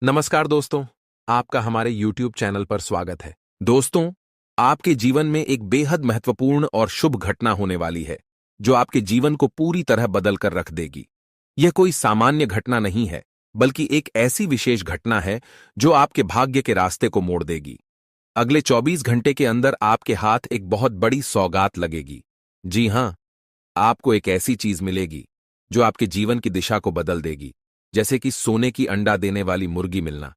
नमस्कार दोस्तों, आपका हमारे YouTube चैनल पर स्वागत है। दोस्तों, आपके जीवन में एक बेहद महत्वपूर्ण और शुभ घटना होने वाली है, जो आपके जीवन को पूरी तरह बदल कर रख देगी। यह कोई सामान्य घटना नहीं है, बल्कि एक ऐसी विशेष घटना है जो आपके भाग्य के रास्ते को मोड़ देगी। अगले 24 घंटे के अंदर आपके हाथ एक बहुत बड़ी सौगात लगेगी। जी हाँ, आपको एक ऐसी चीज मिलेगी जो आपके जीवन की दिशा को बदल देगी, जैसे कि सोने की अंडा देने वाली मुर्गी मिलना।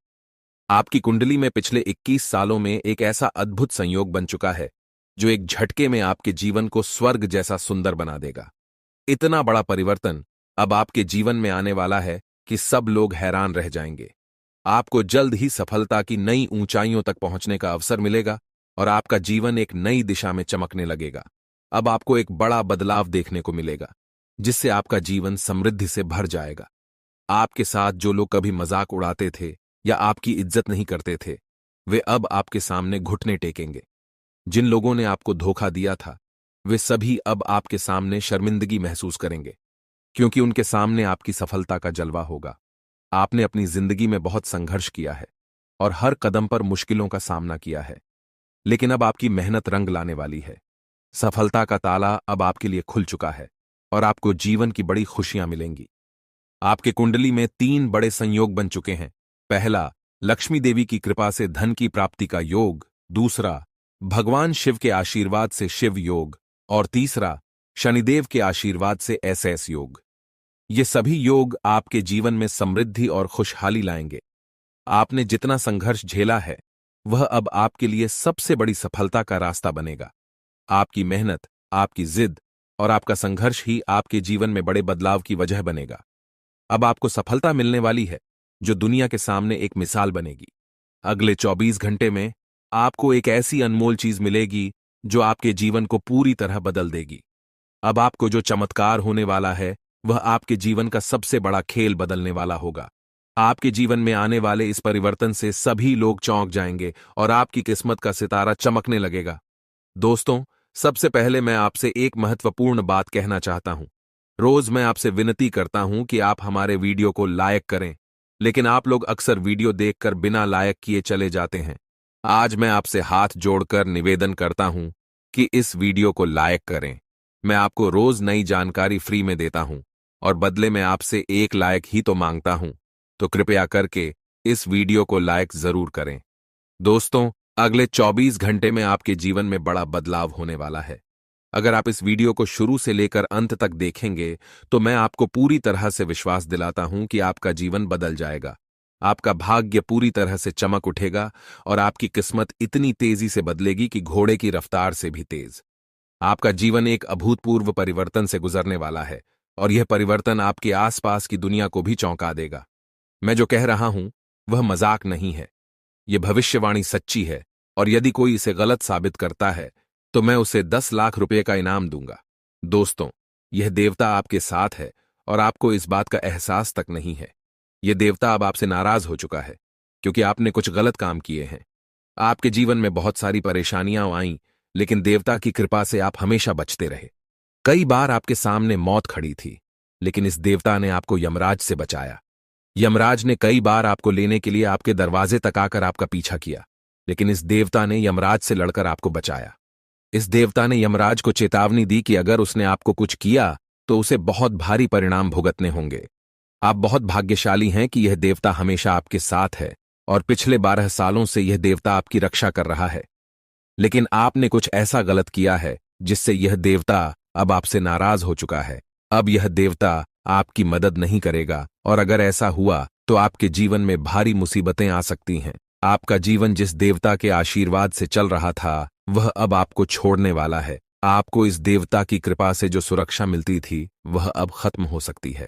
आपकी कुंडली में पिछले 21 सालों में एक ऐसा अद्भुत संयोग बन चुका है जो एक झटके में आपके जीवन को स्वर्ग जैसा सुंदर बना देगा। इतना बड़ा परिवर्तन अब आपके जीवन में आने वाला है कि सब लोग हैरान रह जाएंगे। आपको जल्द ही सफलता की नई ऊंचाइयों तक पहुंचने का अवसर मिलेगा और आपका जीवन एक नई दिशा में चमकने लगेगा। अब आपको एक बड़ा बदलाव देखने को मिलेगा, जिससे आपका जीवन समृद्धि से भर जाएगा। आपके साथ जो लोग कभी मजाक उड़ाते थे या आपकी इज्जत नहीं करते थे, वे अब आपके सामने घुटने टेकेंगे। जिन लोगों ने आपको धोखा दिया था, वे सभी अब आपके सामने शर्मिंदगी महसूस करेंगे, क्योंकि उनके सामने आपकी सफलता का जलवा होगा। आपने अपनी जिंदगी में बहुत संघर्ष किया है और हर कदम पर मुश्किलों का सामना किया है, लेकिन अब आपकी मेहनत रंग लाने वाली है। सफलता का ताला अब आपके लिए खुल चुका है और आपको जीवन की बड़ी खुशियां मिलेंगी। आपके कुंडली में 3 बड़े संयोग बन चुके हैं। पहला, लक्ष्मी देवी की कृपा से धन की प्राप्ति का योग। दूसरा, भगवान शिव के आशीर्वाद से शिव योग। और तीसरा, शनिदेव के आशीर्वाद से एसएस योग। ये सभी योग आपके जीवन में समृद्धि और खुशहाली लाएंगे। आपने जितना संघर्ष झेला है, वह अब आपके लिए सबसे बड़ी सफलता का रास्ता बनेगा। आपकी मेहनत, आपकी जिद और आपका संघर्ष ही आपके जीवन में बड़े बदलाव की वजह बनेगा। अब आपको सफलता मिलने वाली है, जो दुनिया के सामने एक मिसाल बनेगी। अगले 24 घंटे में आपको एक ऐसी अनमोल चीज मिलेगी जो आपके जीवन को पूरी तरह बदल देगी। अब आपको जो चमत्कार होने वाला है, वह आपके जीवन का सबसे बड़ा खेल बदलने वाला होगा। आपके जीवन में आने वाले इस परिवर्तन से सभी लोग चौंक जाएंगे और आपकी किस्मत का सितारा चमकने लगेगा। दोस्तों, सबसे पहले मैं आपसे एक महत्वपूर्ण बात कहना चाहता हूं। रोज मैं आपसे विनती करता हूं कि आप हमारे वीडियो को लाइक करें, लेकिन आप लोग अक्सर वीडियो देखकर बिना लाइक किए चले जाते हैं। आज मैं आपसे हाथ जोड़कर निवेदन करता हूं कि इस वीडियो को लाइक करें। मैं आपको रोज नई जानकारी फ्री में देता हूं और बदले में आपसे एक लाइक ही तो मांगता हूं, तो कृपया करके इस वीडियो को लाइक जरूर करें। दोस्तों, अगले 24 घंटे में आपके जीवन में बड़ा बदलाव होने वाला है। अगर आप इस वीडियो को शुरू से लेकर अंत तक देखेंगे, तो मैं आपको पूरी तरह से विश्वास दिलाता हूं कि आपका जीवन बदल जाएगा। आपका भाग्य पूरी तरह से चमक उठेगा और आपकी किस्मत इतनी तेजी से बदलेगी कि घोड़े की रफ्तार से भी तेज। आपका जीवन एक अभूतपूर्व परिवर्तन से गुजरने वाला है और यह परिवर्तन आपके आसपास की दुनिया को भी चौंका देगा। मैं जो कह रहा हूं, वह मजाक नहीं है। यह भविष्यवाणी सच्ची है और यदि कोई इसे गलत साबित करता है, तो मैं उसे 10 लाख रुपए का इनाम दूंगा। दोस्तों, यह देवता आपके साथ है और आपको इस बात का एहसास तक नहीं है। यह देवता अब आपसे नाराज हो चुका है, क्योंकि आपने कुछ गलत काम किए हैं। आपके जीवन में बहुत सारी परेशानियां आईं, लेकिन देवता की कृपा से आप हमेशा बचते रहे। कई बार आपके सामने मौत खड़ी थी, लेकिन इस देवता ने आपको यमराज से बचाया। यमराज ने कई बार आपको लेने के लिए आपके दरवाजे तक आकर आपका पीछा किया, लेकिन इस देवता ने यमराज से लड़कर आपको बचाया। इस देवता ने यमराज को चेतावनी दी कि अगर उसने आपको कुछ किया तो उसे बहुत भारी परिणाम भुगतने होंगे। आप बहुत भाग्यशाली हैं कि यह देवता हमेशा आपके साथ है और पिछले 12 सालों से यह देवता आपकी रक्षा कर रहा है। लेकिन आपने कुछ ऐसा गलत किया है जिससे यह देवता अब आपसे नाराज हो चुका है। अब यह देवता आपकी मदद नहीं करेगा और अगर ऐसा हुआ तो आपके जीवन में भारी मुसीबतें आ सकती हैं। आपका जीवन जिस देवता के आशीर्वाद से चल रहा था, वह अब आपको छोड़ने वाला है। आपको इस देवता की कृपा से जो सुरक्षा मिलती थी, वह अब खत्म हो सकती है।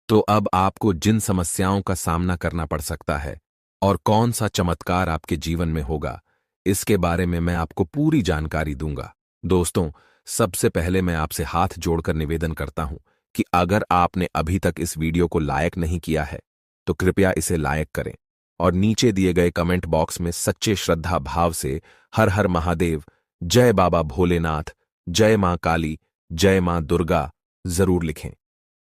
तो अब आपको जिन समस्याओं का सामना करना पड़ सकता है और कौन सा चमत्कार आपके जीवन में होगा, इसके बारे में मैं आपको पूरी जानकारी दूंगा। दोस्तों, सबसे पहले मैं आपसे हाथ जोड़कर निवेदन करता हूं कि अगर आपने अभी तक इस वीडियो को लाइक नहीं किया है, तो कृपया इसे लाइक करें और नीचे दिए गए कमेंट बॉक्स में सच्चे श्रद्धा भाव से हर हर महादेव, जय बाबा भोलेनाथ, जय मां काली, जय मां दुर्गा जरूर लिखें।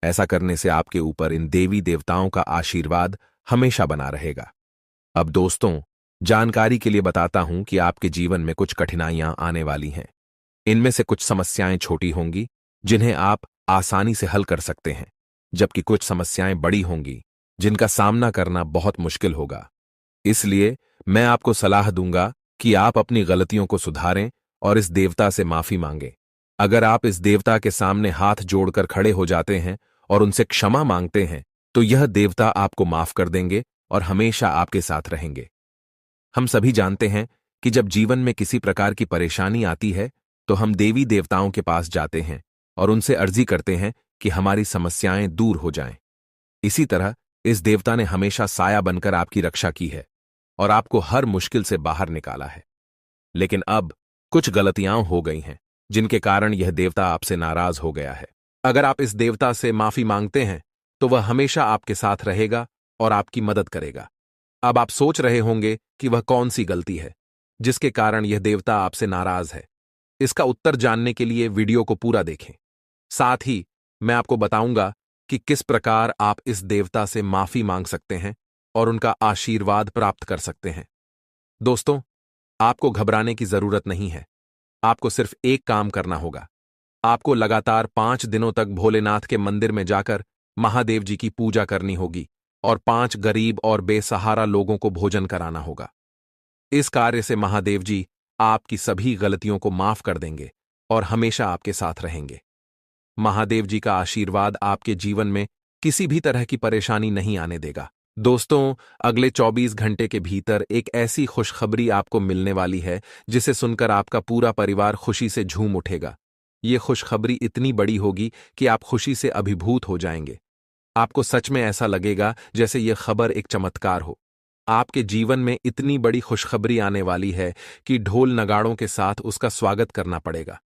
ऐसा करने से आपके ऊपर इन देवी देवताओं का आशीर्वाद हमेशा बना रहेगा। अब दोस्तों, जानकारी के लिए बताता हूं कि आपके जीवन में कुछ कठिनाइयां आने वाली हैं। इनमें से कुछ समस्याएं छोटी होंगी, जिन्हें आप आसानी से हल कर सकते हैं, जबकि कुछ समस्याएं बड़ी होंगी, जिनका सामना करना बहुत मुश्किल होगा। इसलिए मैं आपको सलाह दूंगा कि आप अपनी गलतियों को सुधारें और इस देवता से माफी मांगें। अगर आप इस देवता के सामने हाथ जोड़कर खड़े हो जाते हैं और उनसे क्षमा मांगते हैं, तो यह देवता आपको माफ कर देंगे और हमेशा आपके साथ रहेंगे। हम सभी जानते हैं कि जब जीवन में किसी प्रकार की परेशानी आती है, तो हम देवी देवताओं के पास जाते हैं और उनसे अर्जी करते हैं कि हमारी समस्याएं दूर हो जाएं। इसी तरह इस देवता ने हमेशा साया बनकर आपकी रक्षा की है और आपको हर मुश्किल से बाहर निकाला है। लेकिन अब कुछ गलतियां हो गई हैं, जिनके कारण यह देवता आपसे नाराज हो गया है। अगर आप इस देवता से माफी मांगते हैं, तो वह हमेशा आपके साथ रहेगा और आपकी मदद करेगा। अब आप सोच रहे होंगे कि वह कौन सी गलती है जिसके कारण यह देवता आपसे नाराज है। इसका उत्तर जानने के लिए वीडियो को पूरा देखें। साथ ही मैं आपको बताऊंगा कि किस प्रकार आप इस देवता से माफी मांग सकते हैं और उनका आशीर्वाद प्राप्त कर सकते हैं। दोस्तों, आपको घबराने की जरूरत नहीं है। आपको सिर्फ एक काम करना होगा। आपको लगातार 5 दिनों तक भोलेनाथ के मंदिर में जाकर महादेव जी की पूजा करनी होगी और 5 गरीब और बेसहारा लोगों को भोजन कराना होगा। इस कार्य से महादेव जी आपकी सभी गलतियों को माफ कर देंगे और हमेशा आपके साथ रहेंगे। महादेव जी का आशीर्वाद आपके जीवन में किसी भी तरह की परेशानी नहीं आने देगा। दोस्तों, अगले 24 घंटे के भीतर एक ऐसी खुशखबरी आपको मिलने वाली है जिसे सुनकर आपका पूरा परिवार खुशी से झूम उठेगा। ये खुशखबरी इतनी बड़ी होगी कि आप खुशी से अभिभूत हो जाएंगे। आपको सच में ऐसा लगेगा जैसे यह खबर एक चमत्कार हो। आपके जीवन में इतनी बड़ी खुशखबरी आने वाली है कि ढोल नगाड़ों के साथ उसका स्वागत करना पड़ेगा।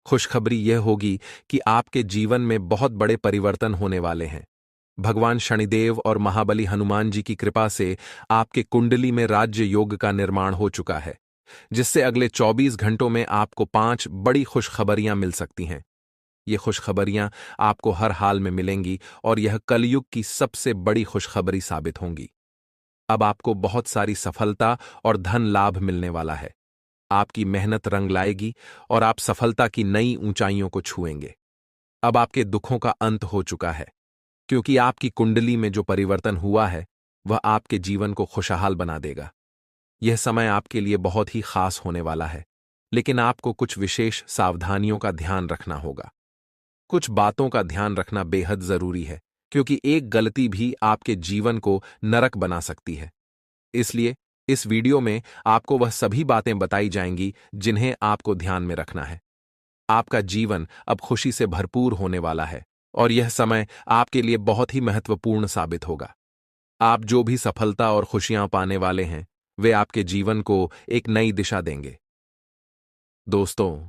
खुशखबरी यह होगी कि आपके जीवन में बहुत बड़े परिवर्तन होने वाले हैं। भगवान शनिदेव और महाबली हनुमान जी की कृपा से आपके कुंडली में राज्य योग का निर्माण हो चुका है, जिससे अगले 24 घंटों में आपको 5 बड़ी खुशखबरियां मिल सकती हैं। ये खुशखबरियां आपको हर हाल में मिलेंगी और यह कलयुग की सबसे बड़ी खुशखबरी साबित होंगी। अब आपको बहुत सारी सफलता और धन लाभ मिलने वाला है। आपकी मेहनत रंग लाएगी और आप सफलता की नई ऊंचाइयों को छुएंगे। अब आपके दुखों का अंत हो चुका है, क्योंकि आपकी कुंडली में जो परिवर्तन हुआ है वह आपके जीवन को खुशहाल बना देगा। यह समय आपके लिए बहुत ही खास होने वाला है, लेकिन आपको कुछ विशेष सावधानियों का ध्यान रखना होगा। कुछ बातों का ध्यान रखना बेहद जरूरी है, क्योंकि एक गलती भी आपके जीवन को नरक बना सकती है। इसलिए इस वीडियो में आपको वह सभी बातें बताई जाएंगी जिन्हें आपको ध्यान में रखना है। आपका जीवन अब खुशी से भरपूर होने वाला है और यह समय आपके लिए बहुत ही महत्वपूर्ण साबित होगा। आप जो भी सफलता और खुशियां पाने वाले हैं, वे आपके जीवन को एक नई दिशा देंगे। दोस्तों,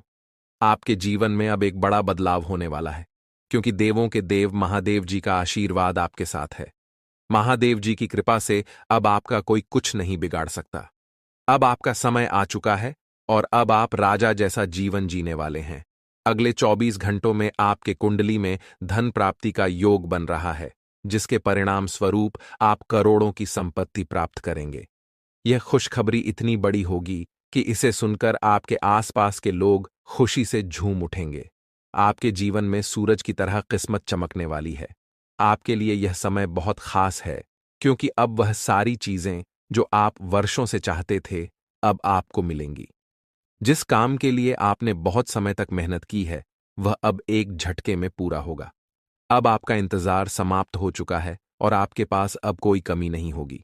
आपके जीवन में अब एक बड़ा बदलाव होने वाला है, क्योंकि देवों के देव महादेव जी का आशीर्वाद आपके साथ है। महादेव जी की कृपा से अब आपका कोई कुछ नहीं बिगाड़ सकता। अब आपका समय आ चुका है और अब आप राजा जैसा जीवन जीने वाले हैं। अगले 24 घंटों में आपके कुंडली में धन प्राप्ति का योग बन रहा है, जिसके परिणाम स्वरूप आप करोड़ों की संपत्ति प्राप्त करेंगे। यह खुशखबरी इतनी बड़ी होगी कि इसे सुनकर आपके आसपास के लोग खुशी से झूम उठेंगे। आपके जीवन में सूरज की तरह किस्मत चमकने वाली है। आपके लिए यह समय बहुत खास है, क्योंकि अब वह सारी चीजें जो आप वर्षों से चाहते थे, अब आपको मिलेंगी। जिस काम के लिए आपने बहुत समय तक मेहनत की है, वह अब एक झटके में पूरा होगा। अब आपका इंतजार समाप्त हो चुका है और आपके पास अब कोई कमी नहीं होगी।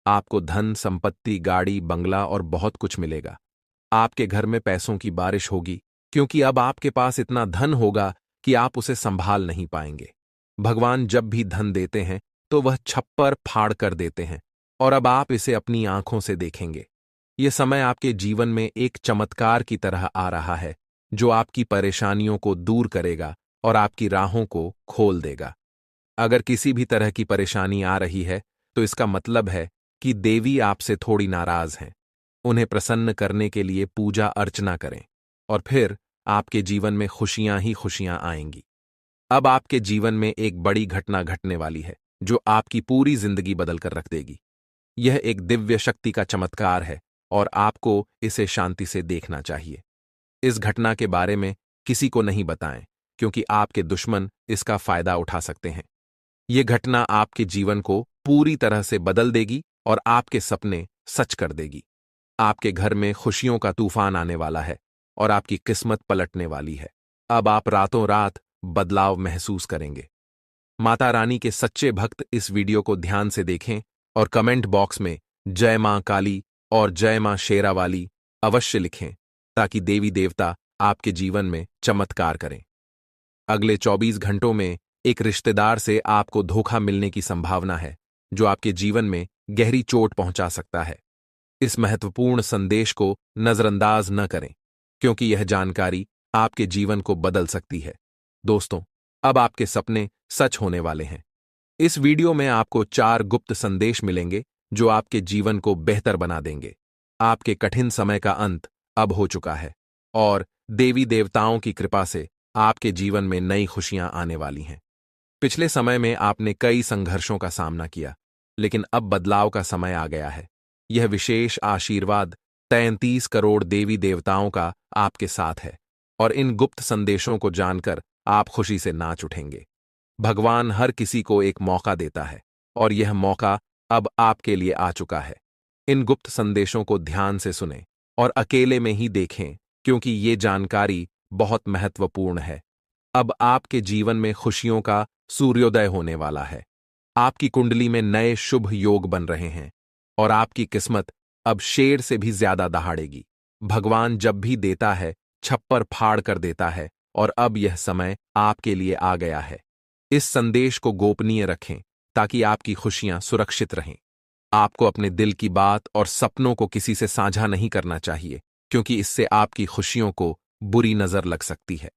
आपको धन, संपत्ति, गाड़ी, बंगला और बहुत कुछ मिलेगा। आपके घर में पैसों की बारिश होगी, क्योंकि अब आपके पास इतना धन होगा कि आप उसे संभाल नहीं पाएंगे। भगवान जब भी धन देते हैं तो वह छप्पर फाड़ कर देते हैं, और अब आप इसे अपनी आंखों से देखेंगे। यह समय आपके जीवन में एक चमत्कार की तरह आ रहा है, जो आपकी परेशानियों को दूर करेगा और आपकी राहों को खोल देगा। अगर किसी भी तरह की परेशानी आ रही है, तो इसका मतलब है कि देवी आपसे थोड़ी नाराज हैं। उन्हें प्रसन्न करने के लिए पूजा अर्चना करें और फिर आपके जीवन में खुशियां ही खुशियां आएंगी। अब आपके जीवन में एक बड़ी घटना घटने वाली है, जो आपकी पूरी जिंदगी बदल कर रख देगी। यह एक दिव्य शक्ति का चमत्कार है और आपको इसे शांति से देखना चाहिए। इस घटना के बारे में किसी को नहीं बताएं, क्योंकि आपके दुश्मन इसका फायदा उठा सकते हैं। यह घटना आपके जीवन को पूरी तरह से बदल देगी और आपके सपने सच कर देगी। आपके घर में खुशियों का तूफान आने वाला है और आपकी किस्मत पलटने वाली है। अब आप रातों रात बदलाव महसूस करेंगे। माता रानी के सच्चे भक्त इस वीडियो को ध्यान से देखें और कमेंट बॉक्स में जय मां काली और जय मां शेरावाली अवश्य लिखें, ताकि देवी देवता आपके जीवन में चमत्कार करें। अगले 24 घंटों में एक रिश्तेदार से आपको धोखा मिलने की संभावना है, जो आपके जीवन में गहरी चोट पहुंचा सकता है। इस महत्वपूर्ण संदेश को नजरअंदाज न करें, क्योंकि यह जानकारी आपके जीवन को बदल सकती है। दोस्तों, अब आपके सपने सच होने वाले हैं। इस वीडियो में आपको 4 गुप्त संदेश मिलेंगे जो आपके जीवन को बेहतर बना देंगे। आपके कठिन समय का अंत अब हो चुका है और देवी देवताओं की कृपा से आपके जीवन में नई खुशियां आने वाली हैं। पिछले समय में आपने कई संघर्षों का सामना किया, लेकिन अब बदलाव का समय आ गया है। यह विशेष आशीर्वाद 33 करोड़ देवी देवताओं का आपके साथ है और इन गुप्त संदेशों को जानकर आप खुशी से नाच उठेंगे। भगवान हर किसी को एक मौका देता है और यह मौका अब आपके लिए आ चुका है। इन गुप्त संदेशों को ध्यान से सुनें और अकेले में ही देखें, क्योंकि ये जानकारी बहुत महत्वपूर्ण है। अब आपके जीवन में खुशियों का सूर्योदय होने वाला है। आपकी कुंडली में नए शुभ योग बन रहे हैं और आपकी किस्मत अब शेर से भी ज्यादा दहाड़ेगी। भगवान जब भी देता है, छप्पर फाड़ कर देता है और अब यह समय आपके लिए आ गया है। इस संदेश को गोपनीय रखें ताकि आपकी खुशियां सुरक्षित रहें। आपको अपने दिल की बात और सपनों को किसी से साझा नहीं करना चाहिए, क्योंकि इससे आपकी खुशियों को बुरी नजर लग सकती है।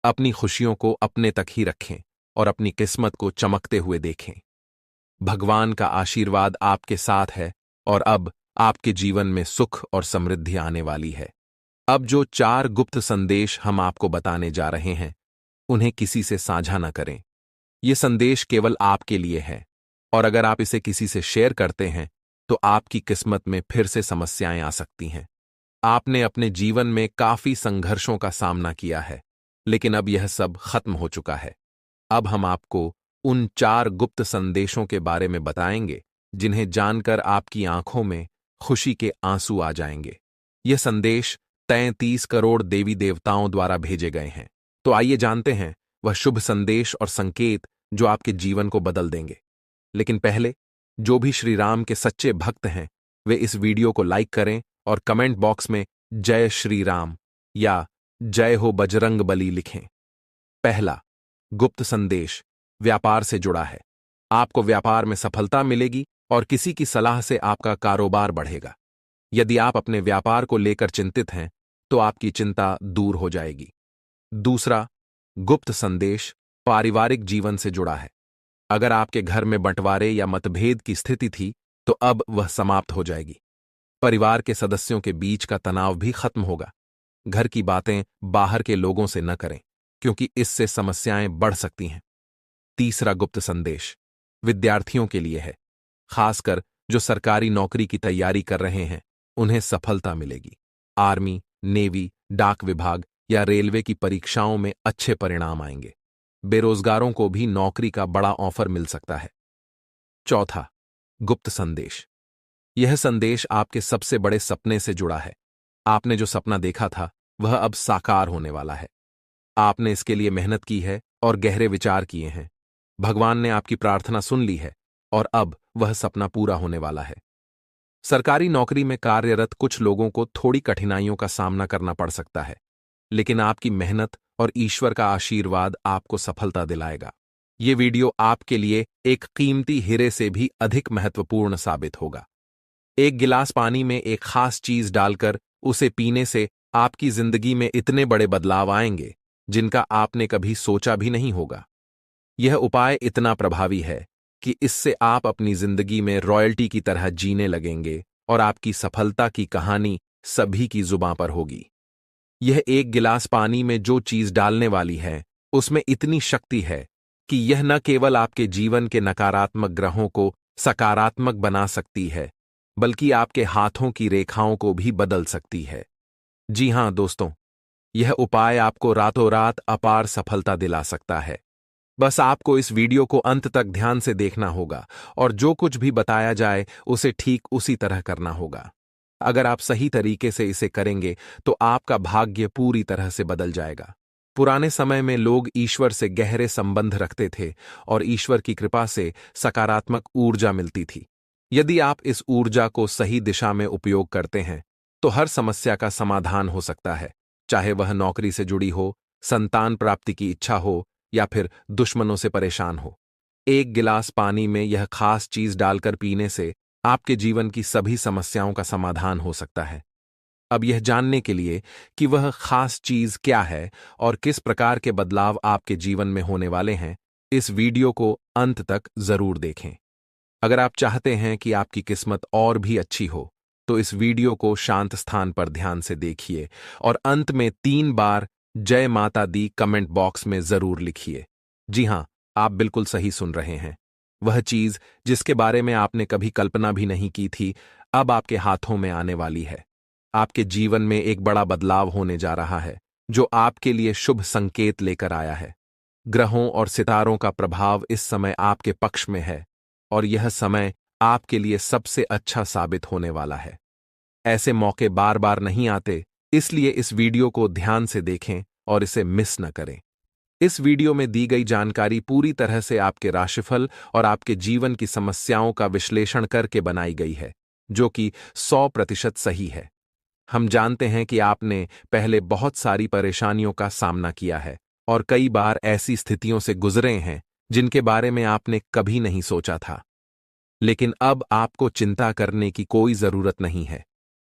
अपनी खुशियों को अपने तक ही रखें और अपनी किस्मत को चमकते हुए देखें। भगवान का आशीर्वाद आपके साथ है और अब आपके जीवन में सुख और समृद्धि आने वाली है। अब जो 4 गुप्त संदेश हम आपको बताने जा रहे हैं, उन्हें किसी से साझा न करें। ये संदेश केवल आपके लिए है और अगर आप इसे किसी से शेयर करते हैं तो आपकी किस्मत में फिर से समस्याएं आ सकती हैं। आपने अपने जीवन में काफी संघर्षों का सामना किया है, लेकिन अब यह सब खत्म हो चुका है। अब हम आपको उन 4 गुप्त संदेशों के बारे में बताएंगे जिन्हें जानकर आपकी आंखों में खुशी के आंसू आ जाएंगे। ये संदेश 33 करोड़ देवी देवताओं द्वारा भेजे गए हैं। तो आइए जानते हैं वह शुभ संदेश और संकेत जो आपके जीवन को बदल देंगे। लेकिन पहले, जो भी श्री राम के सच्चे भक्त हैं, वे इस वीडियो को लाइक करें और कमेंट बॉक्स में जय श्री राम या जय हो बजरंग बली लिखें। पहला गुप्त संदेश व्यापार से जुड़ा है। आपको व्यापार में सफलता मिलेगी और किसी की सलाह से आपका कारोबार बढ़ेगा। यदि आप अपने व्यापार को लेकर चिंतित हैं, तो आपकी चिंता दूर हो जाएगी। दूसरा गुप्त संदेश पारिवारिक जीवन से जुड़ा है। अगर आपके घर में बंटवारे या मतभेद की स्थिति थी, तो अब वह समाप्त हो जाएगी। परिवार के सदस्यों के बीच का तनाव भी खत्म होगा। घर की बातें बाहर के लोगों से न करें, क्योंकि इससे समस्याएं बढ़ सकती हैं। तीसरा गुप्त संदेश विद्यार्थियों के लिए है। खासकर जो सरकारी नौकरी की तैयारी कर रहे हैं, उन्हें सफलता मिलेगी। आर्मी, नेवी, डाक विभाग या रेलवे की परीक्षाओं में अच्छे परिणाम आएंगे। बेरोजगारों को भी नौकरी का बड़ा ऑफर मिल सकता है। चौथा गुप्त संदेश, यह संदेश आपके सबसे बड़े सपने से जुड़ा है। आपने जो सपना देखा था, वह अब साकार होने वाला है। आपने इसके लिए मेहनत की है और गहरे विचार किए हैं। भगवान ने आपकी प्रार्थना सुन ली है और अब वह सपना पूरा होने वाला है। सरकारी नौकरी में कार्यरत कुछ लोगों को थोड़ी कठिनाइयों का सामना करना पड़ सकता है, लेकिन आपकी मेहनत और ईश्वर का आशीर्वाद आपको सफलता दिलाएगा। ये वीडियो आपके लिए एक कीमती हीरे से भी अधिक महत्वपूर्ण साबित होगा। एक गिलास पानी में एक खास चीज डालकर उसे पीने से आपकी जिंदगी में इतने बड़े बदलाव आएंगे जिनका आपने कभी सोचा भी नहीं होगा। यह उपाय इतना प्रभावी है कि इससे आप अपनी जिंदगी में रॉयल्टी की तरह जीने लगेंगे और आपकी सफलता की कहानी सभी की जुबां पर होगी। यह एक गिलास पानी में जो चीज डालने वाली है, उसमें इतनी शक्ति है कि यह न केवल आपके जीवन के नकारात्मक ग्रहों को सकारात्मक बना सकती है, बल्कि आपके हाथों की रेखाओं को भी बदल सकती है। जी हां दोस्तों, यह उपाय आपको रातों रात अपार सफलता दिला सकता है। बस आपको इस वीडियो को अंत तक ध्यान से देखना होगा और जो कुछ भी बताया जाए उसे ठीक उसी तरह करना होगा। अगर आप सही तरीके से इसे करेंगे तो आपका भाग्य पूरी तरह से बदल जाएगा। पुराने समय में लोग ईश्वर से गहरे संबंध रखते थे और ईश्वर की कृपा से सकारात्मक ऊर्जा मिलती थी। यदि आप इस ऊर्जा को सही दिशा में उपयोग करते हैं तो हर समस्या का समाधान हो सकता है, चाहे वह नौकरी से जुड़ी हो, संतान प्राप्ति की इच्छा हो या फिर दुश्मनों से परेशान हो। एक गिलास पानी में यह खास चीज डालकर पीने से आपके जीवन की सभी समस्याओं का समाधान हो सकता है। अब यह जानने के लिए कि वह खास चीज क्या है और किस प्रकार के बदलाव आपके जीवन में होने वाले हैं, इस वीडियो को अंत तक जरूर देखें। अगर आप चाहते हैं कि आपकी किस्मत और भी अच्छी हो, तो इस वीडियो को शांत स्थान पर ध्यान से देखिए और अंत में 3 बार जय माता दी कमेंट बॉक्स में जरूर लिखिए। जी हां, आप बिल्कुल सही सुन रहे हैं। वह चीज जिसके बारे में आपने कभी कल्पना भी नहीं की थी, अब आपके हाथों में आने वाली है। आपके जीवन में एक बड़ा बदलाव होने जा रहा है, जो आपके लिए शुभ संकेत लेकर आया है। ग्रहों और सितारों का प्रभाव इस समय आपके पक्ष में है और यह समय आपके लिए सबसे अच्छा साबित होने वाला है। ऐसे मौके बार बार नहीं आते, इसलिए इस वीडियो को ध्यान से देखें और इसे मिस न करें। इस वीडियो में दी गई जानकारी पूरी तरह से आपके राशिफल और आपके जीवन की समस्याओं का विश्लेषण करके बनाई गई है, जो कि 100% सही है। हम जानते हैं कि आपने पहले बहुत सारी परेशानियों का सामना किया है और कई बार ऐसी स्थितियों से गुजरे हैं जिनके बारे में आपने कभी नहीं सोचा था। लेकिन अब आपको चिंता करने की कोई जरूरत नहीं है,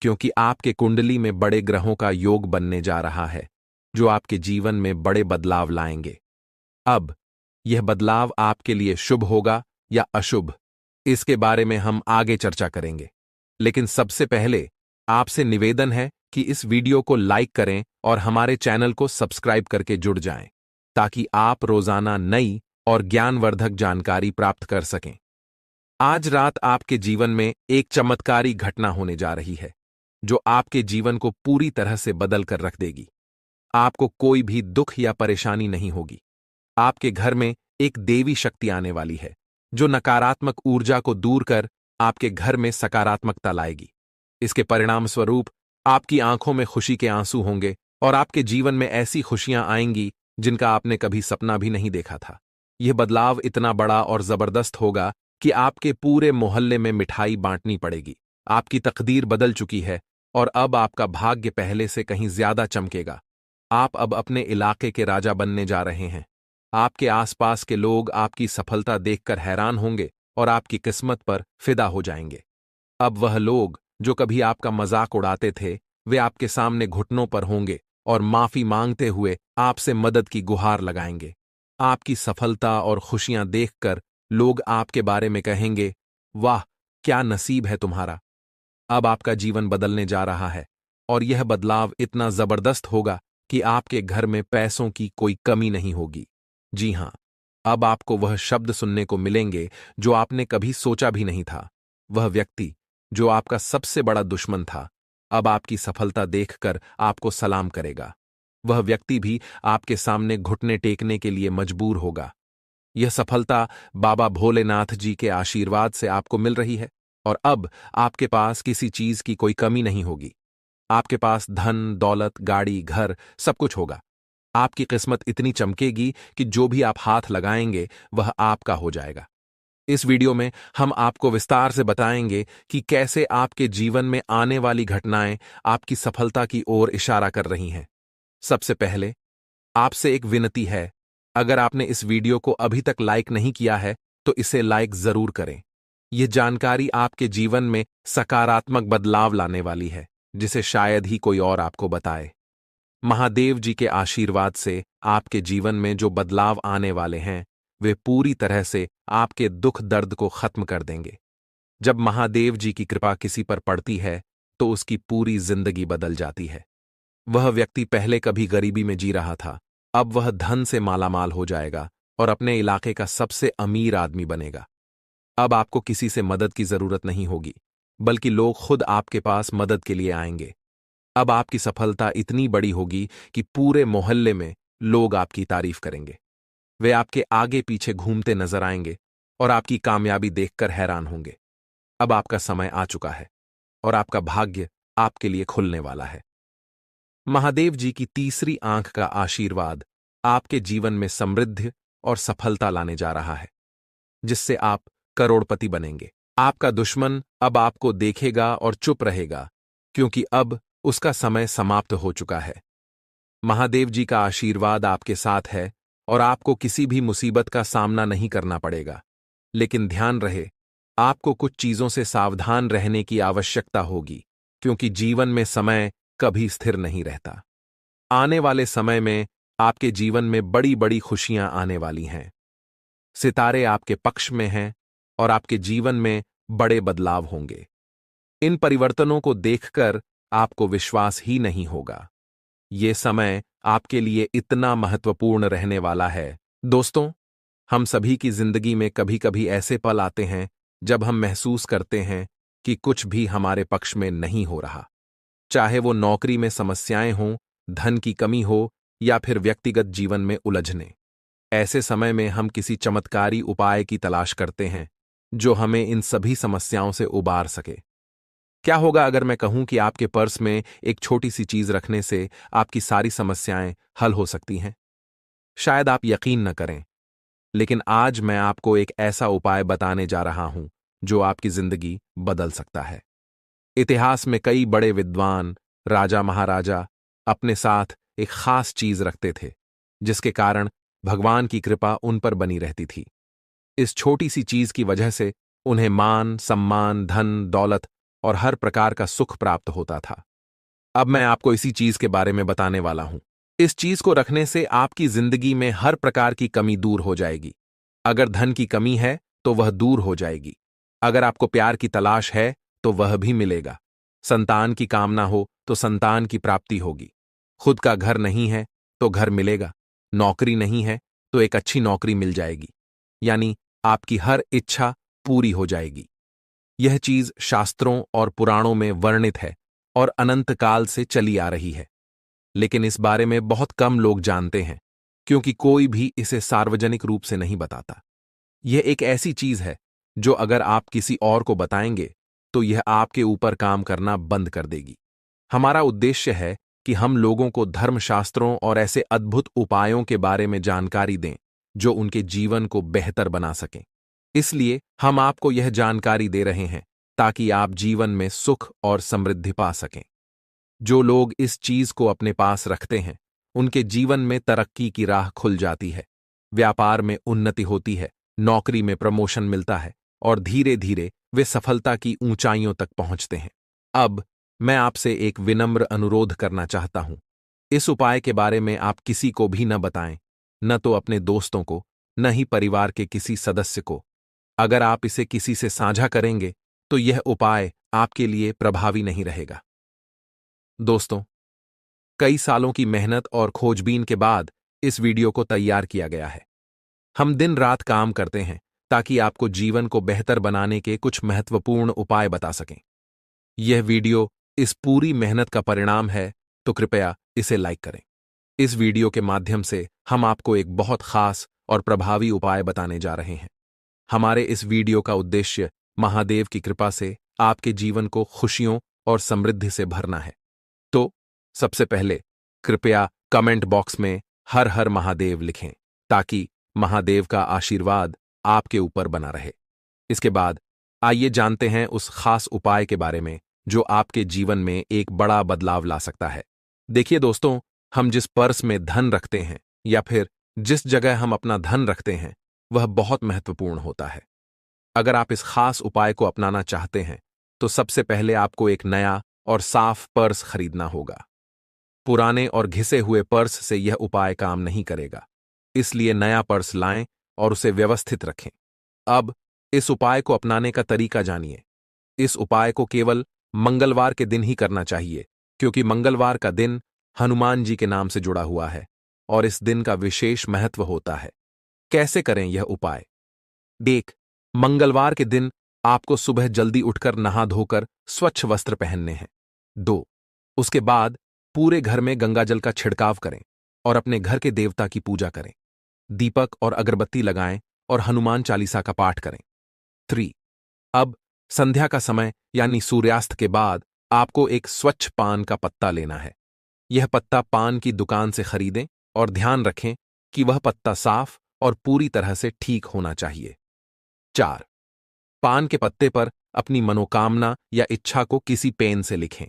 क्योंकि आपके कुंडली में बड़े ग्रहों का योग बनने जा रहा है, जो आपके जीवन में बड़े बदलाव लाएंगे। अब यह बदलाव आपके लिए शुभ होगा या अशुभ, इसके बारे में हम आगे चर्चा करेंगे। लेकिन सबसे पहले आपसे निवेदन है कि इस वीडियो को लाइक करें और हमारे चैनल को सब्सक्राइब करके जुड़ जाएं, ताकि आप रोजाना नई और ज्ञानवर्धक जानकारी प्राप्त कर सकें। आज रात आपके जीवन में एक चमत्कारी घटना होने जा रही है, जो आपके जीवन को पूरी तरह से बदल कर रख देगी। आपको कोई भी दुख या परेशानी नहीं होगी। आपके घर में एक देवी शक्ति आने वाली है, जो नकारात्मक ऊर्जा को दूर कर आपके घर में सकारात्मकता लाएगी। इसके परिणाम स्वरूप आपकी आंखों में खुशी के आंसू होंगे और आपके जीवन में ऐसी खुशियां आएंगी जिनका आपने कभी सपना भी नहीं देखा था। यह बदलाव इतना बड़ा और जबरदस्त होगा कि आपके पूरे मोहल्ले में मिठाई बांटनी पड़ेगी। आपकी तकदीर बदल चुकी है और अब आपका भाग्य पहले से कहीं ज्यादा चमकेगा। आप अब अपने इलाके के राजा बनने जा रहे हैं। आपके आसपास के लोग आपकी सफलता देखकर हैरान होंगे और आपकी किस्मत पर फिदा हो जाएंगे। अब वह लोग जो कभी आपका मजाक उड़ाते थे, वे आपके सामने घुटनों पर होंगे और माफी मांगते हुए आपसे मदद की गुहार लगाएंगे। आपकी सफलता और खुशियां देखकर लोग आपके बारे में कहेंगे, वाह, क्या नसीब है तुम्हारा। अब आपका जीवन बदलने जा रहा है और यह बदलाव इतना जबरदस्त होगा कि आपके घर में पैसों की कोई कमी नहीं होगी। जी हां, अब आपको वह शब्द सुनने को मिलेंगे जो आपने कभी सोचा भी नहीं था। वह व्यक्ति जो आपका सबसे बड़ा दुश्मन था, अब आपकी सफलता देखकर आपको सलाम करेगा। वह व्यक्ति भी आपके सामने घुटने टेकने के लिए मजबूर होगा। यह सफलता बाबा भोलेनाथ जी के आशीर्वाद से आपको मिल रही है और अब आपके पास किसी चीज की कोई कमी नहीं होगी। आपके पास धन, दौलत, गाड़ी, घर सब कुछ होगा। आपकी किस्मत इतनी चमकेगी कि जो भी आप हाथ लगाएंगे वह आपका हो जाएगा। इस वीडियो में हम आपको विस्तार से बताएंगे कि कैसे आपके जीवन में आने वाली घटनाएं आपकी सफलता की ओर इशारा कर रही हैं। सबसे पहले आपसे एक विनती है, अगर आपने इस वीडियो को अभी तक लाइक नहीं किया है तो इसे लाइक जरूर करें। यह जानकारी आपके जीवन में सकारात्मक बदलाव लाने वाली है, जिसे शायद ही कोई और आपको बताए। महादेव जी के आशीर्वाद से आपके जीवन में जो बदलाव आने वाले हैं, वे पूरी तरह से आपके दुख दर्द को खत्म कर देंगे। जब महादेव जी की कृपा किसी पर पड़ती है तो उसकी पूरी जिंदगी बदल जाती है। वह व्यक्ति पहले कभी गरीबी में जी रहा था, अब वह धन से मालामाल हो जाएगा और अपने इलाके का सबसे अमीर आदमी बनेगा। अब आपको किसी से मदद की जरूरत नहीं होगी, बल्कि लोग खुद आपके पास मदद के लिए आएंगे। अब आपकी सफलता इतनी बड़ी होगी कि पूरे मोहल्ले में लोग आपकी तारीफ करेंगे। वे आपके आगे पीछे घूमते नजर आएंगे और आपकी कामयाबी देखकर हैरान होंगे। अब आपका समय आ चुका है और आपका भाग्य आपके लिए खुलने वाला है। महादेव जी की तीसरी आंख का आशीर्वाद आपके जीवन में समृद्धि और सफलता लाने जा रहा है, जिससे आप करोड़पति बनेंगे। आपका दुश्मन अब आपको देखेगा और चुप रहेगा, क्योंकि अब उसका समय समाप्त हो चुका है। महादेव जी का आशीर्वाद आपके साथ है और आपको किसी भी मुसीबत का सामना नहीं करना पड़ेगा। लेकिन ध्यान रहे, आपको कुछ चीजों से सावधान रहने की आवश्यकता होगी, क्योंकि जीवन में समय कभी स्थिर नहीं रहता। आने वाले समय में आपके जीवन में बड़ी बड़ी खुशियां आने वाली हैं। सितारे आपके पक्ष में हैं और आपके जीवन में बड़े बदलाव होंगे। इन परिवर्तनों को देखकर आपको विश्वास ही नहीं होगा। ये समय आपके लिए इतना महत्वपूर्ण रहने वाला है। दोस्तों, हम सभी की जिंदगी में कभी कभी ऐसे पल आते हैं जब हम महसूस करते हैं कि कुछ भी हमारे पक्ष में नहीं हो रहा। चाहे वो नौकरी में समस्याएं हों, धन की कमी हो या फिर व्यक्तिगत जीवन में उलझने। ऐसे समय में हम किसी चमत्कारी उपाय की तलाश करते हैं जो हमें इन सभी समस्याओं से उबार सके। क्या होगा अगर मैं कहूं कि आपके पर्स में एक छोटी सी चीज रखने से आपकी सारी समस्याएं हल हो सकती हैं? शायद आप यकीन न करें, लेकिन आज मैं आपको एक ऐसा उपाय बताने जा रहा हूं जो आपकी जिंदगी बदल सकता है। इतिहास में कई बड़े विद्वान, राजा महाराजा अपने साथ एक खास चीज रखते थे, जिसके कारण भगवान की कृपा उन पर बनी रहती थी। इस छोटी सी चीज की वजह से उन्हें मान, सम्मान, धन, दौलत और हर प्रकार का सुख प्राप्त होता था। अब मैं आपको इसी चीज के बारे में बताने वाला हूं। इस चीज को रखने से आपकी जिंदगी में हर प्रकार की कमी दूर हो जाएगी। अगर धन की कमी है तो वह दूर हो जाएगी। अगर आपको प्यार की तलाश है तो वह भी मिलेगा। संतान की कामना हो तो संतान की प्राप्ति होगी। खुद का घर नहीं है तो घर मिलेगा। नौकरी नहीं है तो एक अच्छी नौकरी मिल जाएगी। यानी आपकी हर इच्छा पूरी हो जाएगी। यह चीज शास्त्रों और पुराणों में वर्णित है और अनंत काल से चली आ रही है। लेकिन इस बारे में बहुत कम लोग जानते हैं, क्योंकि कोई भी इसे सार्वजनिक रूप से नहीं बताता। यह एक ऐसी चीज है जो अगर आप किसी और को बताएंगे तो यह आपके ऊपर काम करना बंद कर देगी। हमारा उद्देश्य है कि हम लोगों को धर्मशास्त्रों और ऐसे अद्भुत उपायों के बारे में जानकारी दें जो उनके जीवन को बेहतर बना सकें। इसलिए हम आपको यह जानकारी दे रहे हैं ताकि आप जीवन में सुख और समृद्धि पा सकें। जो लोग इस चीज को अपने पास रखते हैं, उनके जीवन में तरक्की की राह खुल जाती है, व्यापार में उन्नति होती है, नौकरी में प्रमोशन मिलता है और धीरे धीरे वे सफलता की ऊंचाइयों तक पहुंचते हैं। अब मैं आपसे एक विनम्र अनुरोध करना चाहता हूं। इस उपाय के बारे में आप किसी को भी न बताएं, न तो अपने दोस्तों को, न ही परिवार के किसी सदस्य को। अगर आप इसे किसी से साझा करेंगे तो यह उपाय आपके लिए प्रभावी नहीं रहेगा। दोस्तों, कई सालों की मेहनत और खोजबीन के बाद इस वीडियो को तैयार किया गया है। हम दिन रात काम करते हैं ताकि आपको जीवन को बेहतर बनाने के कुछ महत्वपूर्ण उपाय बता सकें। यह वीडियो इस पूरी मेहनत का परिणाम है, तो कृपया इसे लाइक करें। इस वीडियो के माध्यम से हम आपको एक बहुत खास और प्रभावी उपाय बताने जा रहे हैं। हमारे इस वीडियो का उद्देश्य महादेव की कृपा से आपके जीवन को खुशियों और समृद्धि से भरना है। तो सबसे पहले कृपया कमेंट बॉक्स में हर हर महादेव लिखें, ताकि महादेव का आशीर्वाद आपके ऊपर बना रहे। इसके बाद आइए जानते हैं उस खास उपाय के बारे में जो आपके जीवन में एक बड़ा बदलाव ला सकता है। देखिए दोस्तों, हम जिस पर्स में धन रखते हैं या फिर जिस जगह हम अपना धन रखते हैं, वह बहुत महत्वपूर्ण होता है। अगर आप इस खास उपाय को अपनाना चाहते हैं तो सबसे पहले आपको एक नया और साफ पर्स खरीदना होगा। पुराने और घिसे हुए पर्स से यह उपाय काम नहीं करेगा, इसलिए नया पर्स लाएं और उसे व्यवस्थित रखें। अब इस उपाय को अपनाने का तरीका जानिए। इस उपाय को केवल मंगलवार के दिन ही करना चाहिए, क्योंकि मंगलवार का दिन हनुमान जी के नाम से जुड़ा हुआ है और इस दिन का विशेष महत्व होता है। कैसे करें यह उपाय? देख, मंगलवार के दिन आपको सुबह जल्दी उठकर नहा धोकर स्वच्छ वस्त्र पहनने हैं। 2. उसके बाद पूरे घर में गंगाजल का छिड़काव करें और अपने घर के देवता की पूजा करें। दीपक और अगरबत्ती लगाएं और हनुमान चालीसा का पाठ करें। 3. अब संध्या का समय यानी सूर्यास्त के बाद आपको एक स्वच्छ पान का पत्ता लेना है। यह पत्ता पान की दुकान से खरीदें और ध्यान रखें कि वह पत्ता साफ और पूरी तरह से ठीक होना चाहिए। 4. पान के पत्ते पर अपनी मनोकामना या इच्छा को किसी पेन से लिखें।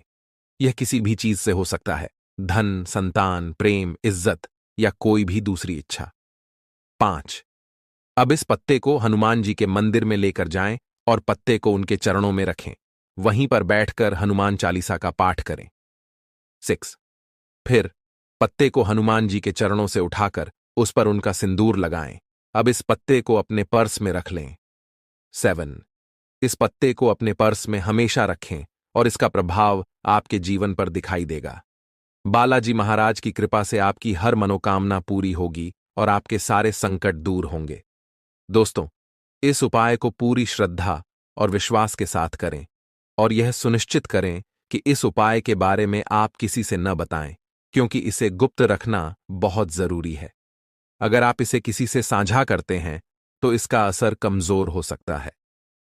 यह किसी भी चीज से हो सकता है, धन, संतान, प्रेम, इज्जत या कोई भी दूसरी इच्छा। 5. अब इस पत्ते को हनुमान जी के मंदिर में लेकर जाएं और पत्ते को उनके चरणों में रखें। वहीं पर बैठकर हनुमान चालीसा का पाठ करें। 6. फिर पत्ते को हनुमान जी के चरणों से उठाकर उस पर उनका सिंदूर लगाएं। अब इस पत्ते को अपने पर्स में रख लें। 7. इस पत्ते को अपने पर्स में हमेशा रखें और इसका प्रभाव आपके जीवन पर दिखाई देगा। बालाजी महाराज की कृपा से आपकी हर मनोकामना पूरी होगी और आपके सारे संकट दूर होंगे। दोस्तों, इस उपाय को पूरी श्रद्धा और विश्वास के साथ करें और यह सुनिश्चित करें कि इस उपाय के बारे में आप किसी से न बताएं, क्योंकि इसे गुप्त रखना बहुत जरूरी है। अगर आप इसे किसी से साझा करते हैं तो इसका असर कमजोर हो सकता है।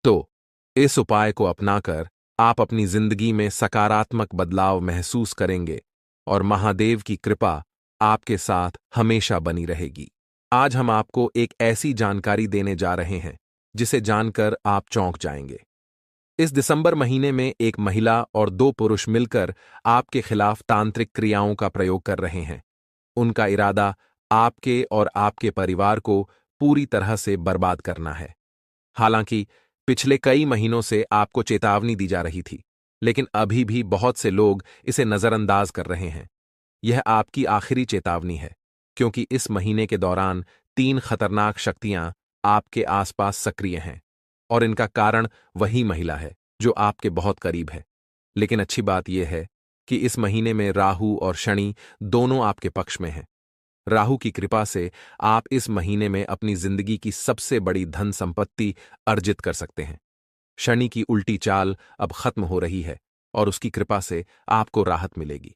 तो इस उपाय को अपनाकर आप अपनी जिंदगी में सकारात्मक बदलाव महसूस करेंगे और महादेव की कृपा आपके साथ हमेशा बनी रहेगी। आज हम आपको एक ऐसी जानकारी देने जा रहे हैं जिसे जानकर आप चौंक जाएंगे। इस दिसंबर महीने में एक महिला और 2 पुरुष मिलकर आपके खिलाफ तांत्रिक क्रियाओं का प्रयोग कर रहे हैं। उनका इरादा आपके और आपके परिवार को पूरी तरह से बर्बाद करना है। हालांकि पिछले कई महीनों से आपको चेतावनी दी जा रही थी, लेकिन अभी भी बहुत से लोग इसे नजरअंदाज कर रहे हैं। यह आपकी आखिरी चेतावनी है, क्योंकि इस महीने के दौरान 3 खतरनाक शक्तियां आपके आसपास सक्रिय हैं और इनका कारण वही महिला है जो आपके बहुत करीब है। लेकिन अच्छी बात यह है कि इस महीने में राहु और शनि दोनों आपके पक्ष में हैं। राहु की कृपा से आप इस महीने में अपनी जिंदगी की सबसे बड़ी धन संपत्ति अर्जित कर सकते हैं। शनि की उल्टी चाल अब खत्म हो रही है और उसकी कृपा से आपको राहत मिलेगी।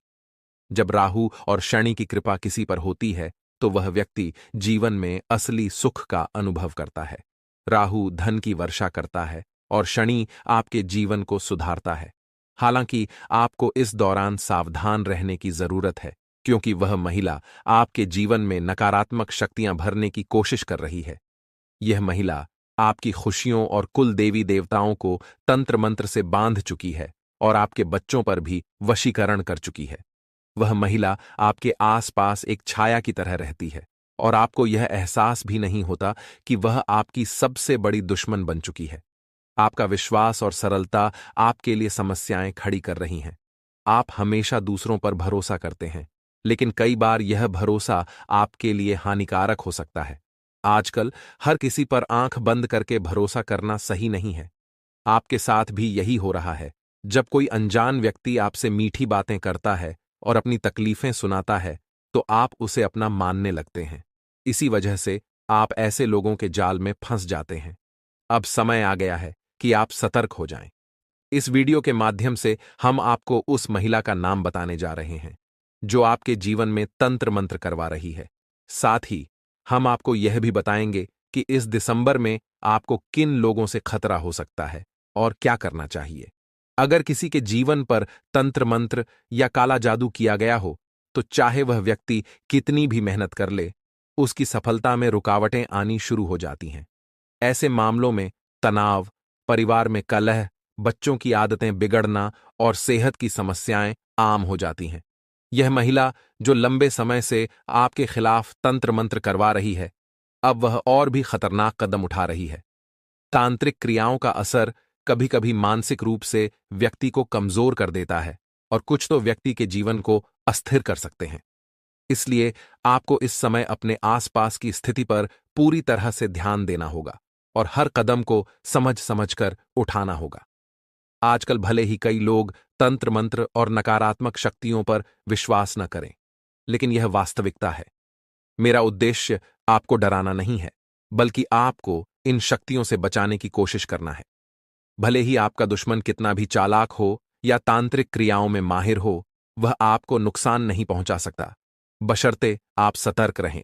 जब राहु और शनि की कृपा किसी पर होती है तो वह व्यक्ति जीवन में असली सुख का अनुभव करता है। राहु धन की वर्षा करता है और शनि आपके जीवन को सुधारता है। हालांकि आपको इस दौरान सावधान रहने की जरूरत है, क्योंकि वह महिला आपके जीवन में नकारात्मक शक्तियां भरने की कोशिश कर रही है। यह महिला आपकी खुशियों और कुल देवी देवताओं को तंत्र मंत्र से बांध चुकी है और आपके बच्चों पर भी वशीकरण कर चुकी है। वह महिला आपके आसपास एक छाया की तरह रहती है और आपको यह एहसास भी नहीं होता कि वह आपकी सबसे बड़ी दुश्मन बन चुकी है। आपका विश्वास और सरलता आपके लिए समस्याएं खड़ी कर रही हैं। आप हमेशा दूसरों पर भरोसा करते हैं, लेकिन कई बार यह भरोसा आपके लिए हानिकारक हो सकता है। आजकल हर किसी पर आंख बंद करके भरोसा करना सही नहीं है। आपके साथ भी यही हो रहा है। जब कोई अनजान व्यक्ति आपसे मीठी बातें करता है और अपनी तकलीफें सुनाता है तो आप उसे अपना मानने लगते हैं। इसी वजह से आप ऐसे लोगों के जाल में फंस जाते हैं। अब समय आ गया है कि आप सतर्क हो जाएं। इस वीडियो के माध्यम से हम आपको उस महिला का नाम बताने जा रहे हैं जो आपके जीवन में तंत्र मंत्र करवा रही है। साथ ही हम आपको यह भी बताएंगे कि इस दिसंबर में आपको किन लोगों से खतरा हो सकता है और क्या करना चाहिए। अगर किसी के जीवन पर तंत्र मंत्र या काला जादू किया गया हो तो चाहे वह व्यक्ति कितनी भी मेहनत कर ले, उसकी सफलता में रुकावटें आनी शुरू हो जाती हैं। ऐसे मामलों में तनाव, परिवार में कलह, बच्चों की आदतें बिगड़ना और सेहत की समस्याएं आम हो जाती हैं। यह महिला जो लंबे समय से आपके खिलाफ तंत्र मंत्र करवा रही है, अब वह और भी खतरनाक कदम उठा रही है। तांत्रिक क्रियाओं का असर कभी कभी मानसिक रूप से व्यक्ति को कमजोर कर देता है और कुछ तो व्यक्ति के जीवन को अस्थिर कर सकते हैं। इसलिए आपको इस समय अपने आसपास की स्थिति पर पूरी तरह से ध्यान देना होगा और हर कदम को समझ समझकर उठाना होगा। आजकल भले ही कई लोग तंत्र मंत्र और नकारात्मक शक्तियों पर विश्वास न करें, लेकिन यह वास्तविकता है। मेरा उद्देश्य आपको डराना नहीं है, बल्कि आपको इन शक्तियों से बचाने की कोशिश करना है। भले ही आपका दुश्मन कितना भी चालाक हो या तांत्रिक क्रियाओं में माहिर हो, वह आपको नुकसान नहीं पहुंचा सकता, बशर्ते आप सतर्क रहें।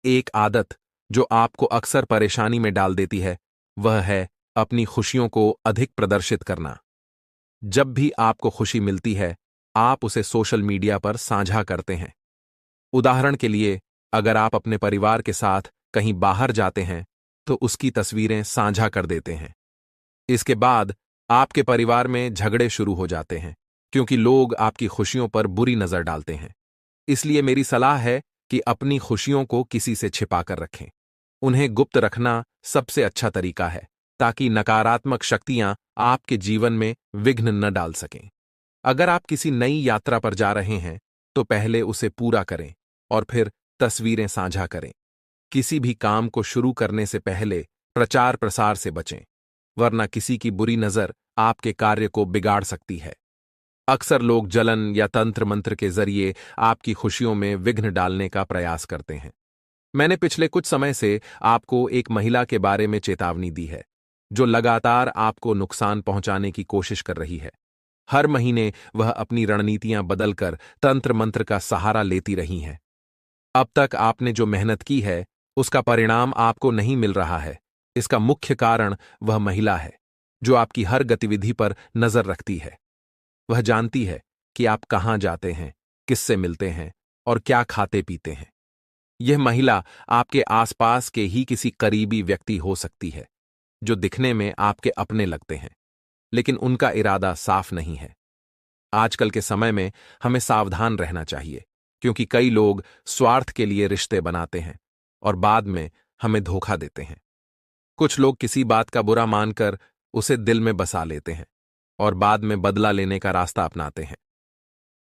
एक आदत जो आपको अक्सर परेशानी में डाल देती है, वह है अपनी खुशियों को अधिक प्रदर्शित करना। जब भी आपको खुशी मिलती है, आप उसे सोशल मीडिया पर साझा करते हैं। उदाहरण के लिए, अगर आप अपने परिवार के साथ कहीं बाहर जाते हैं, तो उसकी तस्वीरें साझा कर देते हैं। इसके बाद आपके परिवार में झगड़े शुरू हो जाते हैं, क्योंकि लोग आपकी खुशियों पर बुरी नजर डालते हैं। इसलिए मेरी सलाह है कि अपनी खुशियों को किसी से छिपा कर रखें। उन्हें गुप्त रखना सबसे अच्छा तरीका है, ताकि नकारात्मक शक्तियां आपके जीवन में विघ्न न डाल सकें। अगर आप किसी नई यात्रा पर जा रहे हैं, तो पहले उसे पूरा करें और फिर तस्वीरें साझा करें। किसी भी काम को शुरू करने से पहले प्रचार प्रसार से बचें, वरना किसी की बुरी नजर आपके कार्य को बिगाड़ सकती है। अक्सर लोग जलन या तंत्र मंत्र के जरिए आपकी खुशियों में विघ्न डालने का प्रयास करते हैं। मैंने पिछले कुछ समय से आपको एक महिला के बारे में चेतावनी दी है, जो लगातार आपको नुकसान पहुंचाने की कोशिश कर रही है। हर महीने वह अपनी रणनीतियां बदलकर तंत्र मंत्र का सहारा लेती रही हैं। अब तक आपने जो मेहनत की है, उसका परिणाम आपको नहीं मिल रहा है। इसका मुख्य कारण वह महिला है, जो आपकी हर गतिविधि पर नजर रखती है। वह जानती है कि आप कहां जाते हैं, किससे मिलते हैं और क्या खाते पीते हैं। यह महिला आपके आसपास के ही किसी करीबी व्यक्ति हो सकती है, जो दिखने में आपके अपने लगते हैं, लेकिन उनका इरादा साफ नहीं है। आजकल के समय में हमें सावधान रहना चाहिए, क्योंकि कई लोग स्वार्थ के लिए रिश्ते बनाते हैं और बाद में हमें धोखा देते हैं। कुछ लोग किसी बात का बुरा मानकर उसे दिल में बसा लेते हैं और बाद में बदला लेने का रास्ता अपनाते हैं।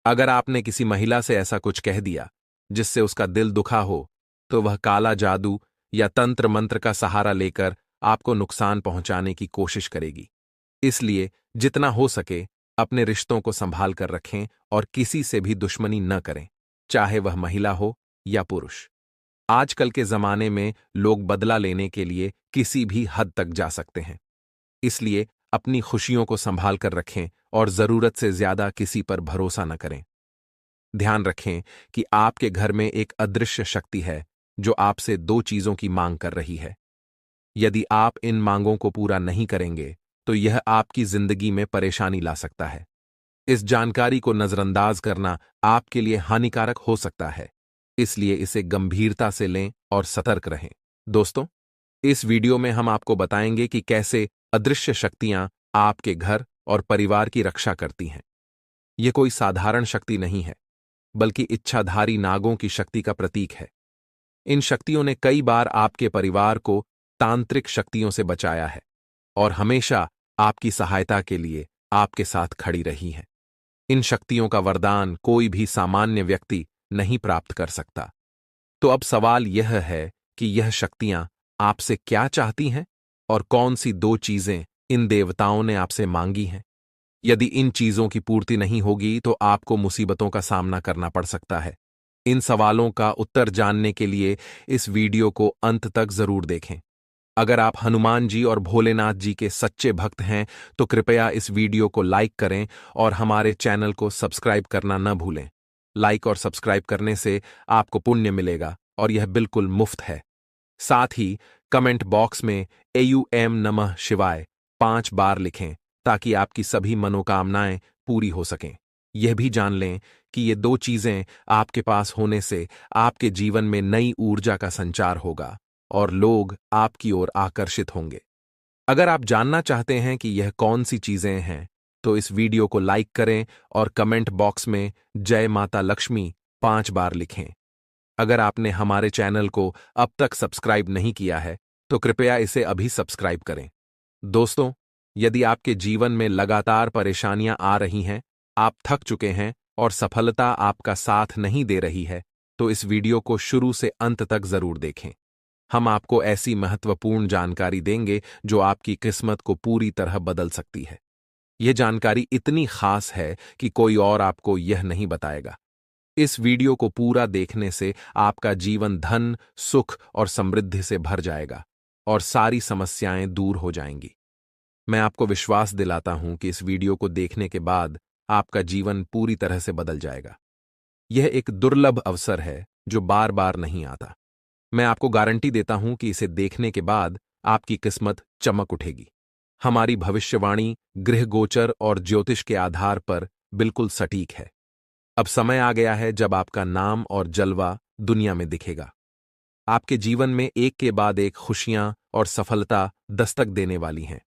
अगर आपने किसी महिला से ऐसा कुछ कह दिया जिससे उसका दिल दुखा हो, तो वह काला जादू या तंत्र मंत्र का सहारा लेकर आपको नुकसान पहुंचाने की कोशिश करेगी। इसलिए जितना हो सके अपने रिश्तों को संभाल कर रखें और किसी से भी दुश्मनी न करें, चाहे वह महिला हो या पुरुष। आजकल के जमाने में लोग बदला लेने के लिए किसी भी हद तक जा सकते हैं। इसलिए अपनी खुशियों को संभाल कर रखें और जरूरत से ज्यादा किसी पर भरोसा न करें। ध्यान रखें कि आपके घर में एक अदृश्य शक्ति है, जो आपसे दो चीजों की मांग कर रही है। यदि आप इन मांगों को पूरा नहीं करेंगे, तो यह आपकी जिंदगी में परेशानी ला सकता है। इस जानकारी को नजरअंदाज करना आपके लिए हानिकारक हो सकता है, इसलिए इसे गंभीरता से लें और सतर्क रहें। दोस्तों, इस वीडियो में हम आपको बताएंगे कि कैसे अदृश्य शक्तियां आपके घर और परिवार की रक्षा करती हैं। यह कोई साधारण शक्ति नहीं है, बल्कि इच्छाधारी नागों की शक्ति का प्रतीक है। इन शक्तियों ने कई बार आपके परिवार को तांत्रिक शक्तियों से बचाया है और हमेशा आपकी सहायता के लिए आपके साथ खड़ी रही हैं। इन शक्तियों का वरदान कोई भी सामान्य व्यक्ति नहीं प्राप्त कर सकता। तो अब सवाल यह है कि यह शक्तियां आपसे क्या चाहती हैं और कौन सी दो चीजें इन देवताओं ने आपसे मांगी हैं। यदि इन चीजों की पूर्ति नहीं होगी, तो आपको मुसीबतों का सामना करना पड़ सकता है। इन सवालों का उत्तर जानने के लिए इस वीडियो को अंत तक जरूर देखें। अगर आप हनुमान जी और भोलेनाथ जी के सच्चे भक्त हैं, तो कृपया इस वीडियो को लाइक करें और हमारे चैनल को सब्सक्राइब करना न भूलें। लाइक और सब्सक्राइब करने से आपको पुण्य मिलेगा और यह बिल्कुल मुफ्त है। साथ ही कमेंट बॉक्स में एयूएम नमः शिवाय 5 बार लिखें, ताकि आपकी सभी मनोकामनाएं पूरी हो सकें। यह भी जान लें कि ये दो चीजें आपके पास होने से आपके जीवन में नई ऊर्जा का संचार होगा और लोग आपकी ओर आकर्षित होंगे। अगर आप जानना चाहते हैं कि यह कौन सी चीजें हैं, तो इस वीडियो को लाइक करें और कमेंट बॉक्स में जय माता लक्ष्मी 5 बार लिखें। अगर आपने हमारे चैनल को अब तक सब्सक्राइब नहीं किया है, तो कृपया इसे अभी सब्सक्राइब करें। दोस्तों, यदि आपके जीवन में लगातार परेशानियां आ रही हैं, आप थक चुके हैं और सफलता आपका साथ नहीं दे रही है, तो इस वीडियो को शुरू से अंत तक जरूर देखें। हम आपको ऐसी महत्वपूर्ण जानकारी देंगे जो आपकी किस्मत को पूरी तरह बदल सकती है। यह जानकारी इतनी खास है कि कोई और आपको यह नहीं बताएगा। इस वीडियो को पूरा देखने से आपका जीवन धन, सुख और समृद्धि से भर जाएगा और सारी समस्याएं दूर हो जाएंगी। मैं आपको विश्वास दिलाता हूं कि इस वीडियो को देखने के बाद आपका जीवन पूरी तरह से बदल जाएगा। यह एक दुर्लभ अवसर है जो बार बार नहीं आता। मैं आपको गारंटी देता हूं कि इसे देखने के बाद आपकी किस्मत चमक उठेगी। हमारी भविष्यवाणी गृह गोचर और ज्योतिष के आधार पर बिल्कुल सटीक है। अब समय आ गया है जब आपका नाम और जलवा दुनिया में दिखेगा। आपके जीवन में एक के बाद एक खुशियां और सफलता दस्तक देने वाली हैं।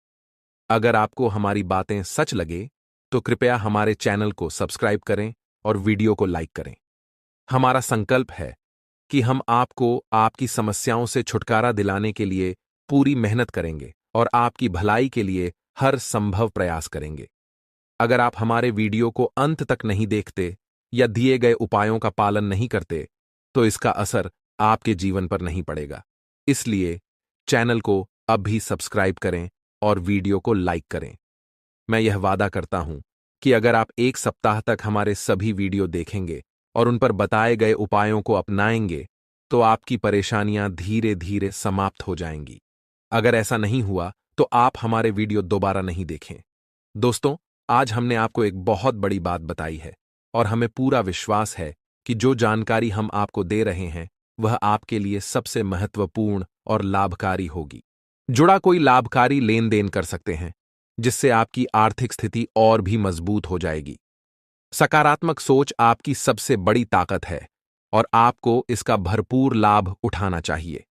अगर आपको हमारी बातें सच लगे तो कृपया हमारे चैनल को सब्सक्राइब करें और वीडियो को लाइक करें। हमारा संकल्प है कि हम आपको आपकी समस्याओं से छुटकारा दिलाने के लिए पूरी मेहनत करेंगे और आपकी भलाई के लिए हर संभव प्रयास करेंगे। अगर आप हमारे वीडियो को अंत तक नहीं देखते या दिए गए उपायों का पालन नहीं करते, तो इसका असर आपके जीवन पर नहीं पड़ेगा। इसलिए चैनल को अभी सब्सक्राइब करें और वीडियो को लाइक करें। मैं यह वादा करता हूं कि अगर आप एक सप्ताह तक हमारे सभी वीडियो देखेंगे और उन पर बताए गए उपायों को अपनाएंगे, तो आपकी परेशानियां धीरे धीरे समाप्त हो जाएंगी। अगर ऐसा नहीं हुआ, तो आप हमारे वीडियो दोबारा नहीं देखें। दोस्तों, आज हमने आपको एक बहुत बड़ी बात बताई है और हमें पूरा विश्वास है कि जो जानकारी हम आपको दे रहे हैं वह आपके लिए सबसे महत्वपूर्ण और लाभकारी होगी। जुड़ा कोई लाभकारी लेन देन कर सकते हैं, जिससे आपकी आर्थिक स्थिति और भी मजबूत हो जाएगी। सकारात्मक सोच आपकी सबसे बड़ी ताकत है और आपको इसका भरपूर लाभ उठाना चाहिए।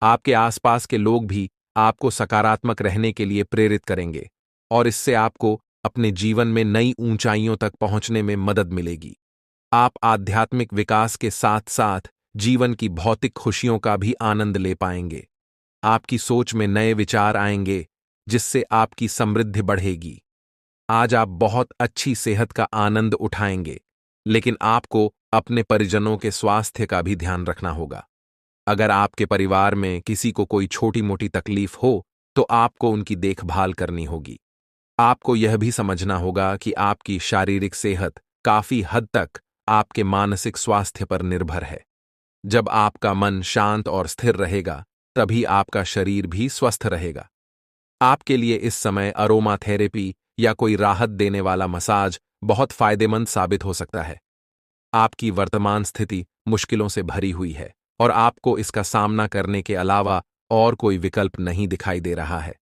आपके आसपास के लोग भी आपको सकारात्मक रहने के लिए प्रेरित करेंगे और इससे आपको अपने जीवन में नई ऊंचाइयों तक पहुंचने में मदद मिलेगी। आप आध्यात्मिक विकास के साथ साथ जीवन की भौतिक खुशियों का भी आनंद ले पाएंगे। आपकी सोच में नए विचार आएंगे, जिससे आपकी समृद्धि बढ़ेगी। आज आप बहुत अच्छी सेहत का आनंद उठाएंगे, लेकिन आपको अपने परिजनों के स्वास्थ्य का भी ध्यान रखना होगा। अगर आपके परिवार में किसी को कोई छोटी मोटी तकलीफ हो, तो आपको उनकी देखभाल करनी होगी। आपको यह भी समझना होगा कि आपकी शारीरिक सेहत काफी हद तक आपके मानसिक स्वास्थ्य पर निर्भर है। जब आपका मन शांत और स्थिर रहेगा, तभी आपका शरीर भी स्वस्थ रहेगा। आपके लिए इस समय अरोमा थेरेपी या कोई राहत देने वाला मसाज बहुत फायदेमंद साबित हो सकता है। आपकी वर्तमान स्थिति मुश्किलों से भरी हुई है और आपको इसका सामना करने के अलावा और कोई विकल्प नहीं दिखाई दे रहा है।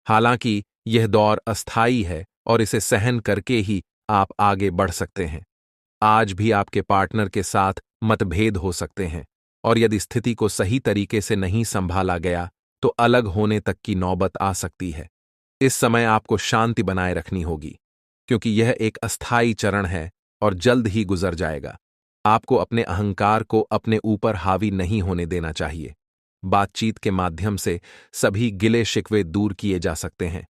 हालांकि यह दौर अस्थायी है और इसे सहन करके ही आप आगे बढ़ सकते हैं। आज भी आपके पार्टनर के साथ मतभेद हो सकते हैं और यदि स्थिति को सही तरीके से नहीं संभाला गया, तो अलग होने तक की नौबत आ सकती है। इस समय आपको शांति बनाए रखनी होगी, क्योंकि यह एक अस्थायी चरण है और जल्द ही गुजर जाएगा। आपको अपने अहंकार को अपने ऊपर हावी नहीं होने देना चाहिए। बातचीत के माध्यम से सभी गिले शिकवे दूर किए जा सकते हैं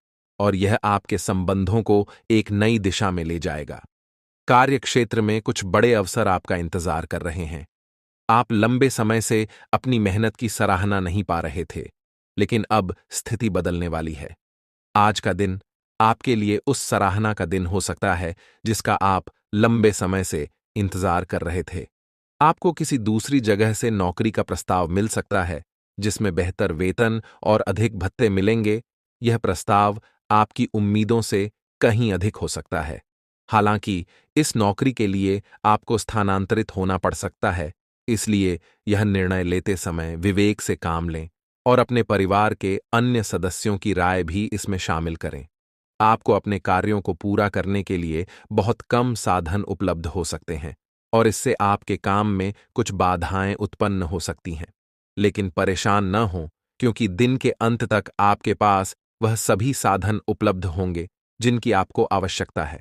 और यह आपके संबंधों को एक नई दिशा में ले जाएगा। कार्य क्षेत्र में कुछ बड़े अवसर आपका इंतजार कर रहे हैं। आप लंबे समय से अपनी मेहनत की सराहना नहीं पा रहे थे, लेकिन अब स्थिति बदलने वाली है। आज का दिन आपके लिए उस सराहना का दिन हो सकता है जिसका आप लंबे समय से इंतजार कर रहे थे। आपको किसी दूसरी जगह से नौकरी का प्रस्ताव मिल सकता है, जिसमें बेहतर वेतन और अधिक भत्ते मिलेंगे। यह प्रस्ताव आपकी उम्मीदों से कहीं अधिक हो सकता है। हालांकि इस नौकरी के लिए आपको स्थानांतरित होना पड़ सकता है, इसलिए यह निर्णय लेते समय विवेक से काम लें और अपने परिवार के अन्य सदस्यों की राय भी इसमें शामिल करें। आपको अपने कार्यों को पूरा करने के लिए बहुत कम साधन उपलब्ध हो सकते हैं और इससे आपके काम में कुछ बाधाएं उत्पन्न हो सकती हैं। लेकिन परेशान न हों, क्योंकि दिन के अंत तक आपके पास वह सभी साधन उपलब्ध होंगे जिनकी आपको आवश्यकता है।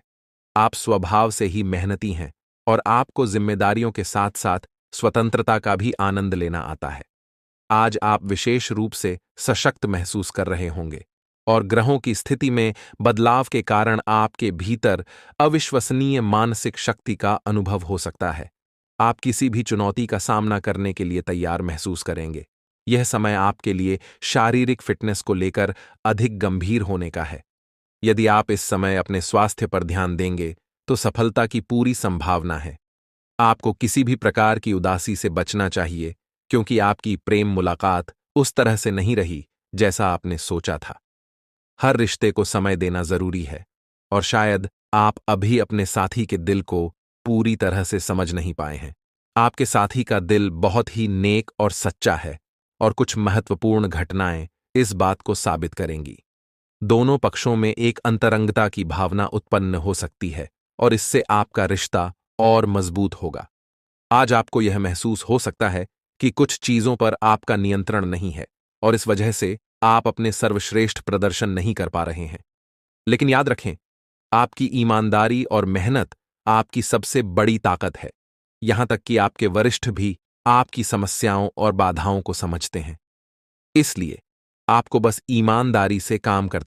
आप स्वभाव से ही मेहनती हैं और आपको जिम्मेदारियों के साथ साथ स्वतंत्रता का भी आनंद लेना आता है। आज आप विशेष रूप से सशक्त महसूस कर रहे होंगे और ग्रहों की स्थिति में बदलाव के कारण आपके भीतर अविश्वसनीय मानसिक शक्ति का अनुभव हो सकता है। आप किसी भी चुनौती का सामना करने के लिए तैयार महसूस करेंगे। यह समय आपके लिए शारीरिक फिटनेस को लेकर अधिक गंभीर होने का है। यदि आप इस समय अपने स्वास्थ्य पर ध्यान देंगे, तो सफलता की पूरी संभावना है। आपको किसी भी प्रकार की उदासी से बचना चाहिए, क्योंकि आपकी प्रेम मुलाकात उस तरह से नहीं रही जैसा आपने सोचा था। हर रिश्ते को समय देना जरूरी है और शायद आप अभी अपने साथी के दिल को पूरी तरह से समझ नहीं पाए हैं। आपके साथी का दिल बहुत ही नेक और सच्चा है और कुछ महत्वपूर्ण घटनाएं इस बात को साबित करेंगी। दोनों पक्षों में एक अंतरंगता की भावना उत्पन्न हो सकती है और इससे आपका रिश्ता और मजबूत होगा। आज आपको यह महसूस हो सकता है कि कुछ चीजों पर आपका नियंत्रण नहीं है और इस वजह से आप अपने सर्वश्रेष्ठ प्रदर्शन नहीं कर पा रहे हैं। लेकिन याद रखें, आपकी ईमानदारी और मेहनत आपकी सबसे बड़ी ताकत है। यहां तक कि आपके वरिष्ठ भी आपकी समस्याओं और बाधाओं को समझते हैं। इसलिए आपको बस ईमानदारी से काम करते